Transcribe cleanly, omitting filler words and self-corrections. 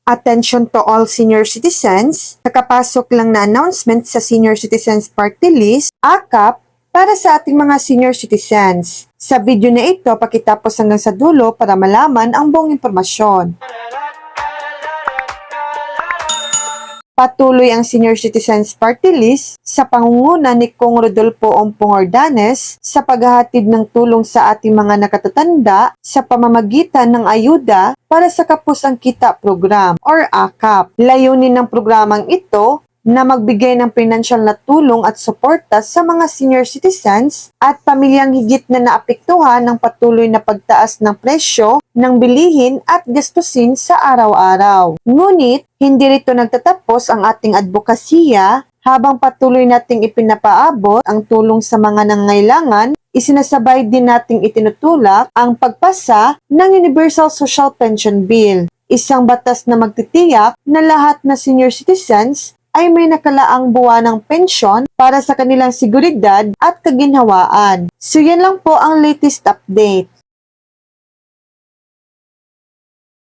Attention to all senior citizens. Nakapasok lang na announcement sa Senior Citizens Party List, AKAP, para sa ating mga senior citizens. Sa video na ito, pakitapos hanggang sa dulo para malaman ang buong impormasyon. Patuloy ang Senior Citizens Party List sa pangunguna ni Kong Rodolfo Ompong Ordanes sa paghahatid ng tulong sa ating mga nakatatanda sa pamamagitan ng ayuda para sa Kapusang Kita Program or AKAP. Layunin ng programang ito na magbigay ng pinansyal na tulong at suporta sa mga senior citizens at pamilyang higit na naapektuhan ng patuloy na pagtaas ng presyo ng bilihin at gastusin sa araw-araw. Ngunit, hindi rito nagtatapos ang ating advokasya habang patuloy nating ipinapaabot ang tulong sa mga nangangailangan. Isinasabay din nating itinutulak ang pagpasa ng Universal Social Pension Bill, isang batas na magtitiyak na lahat na senior citizens ay may nakalaang buwanang pensyon para sa kanilang seguridad at kaginhawaan. So yan lang po ang latest update.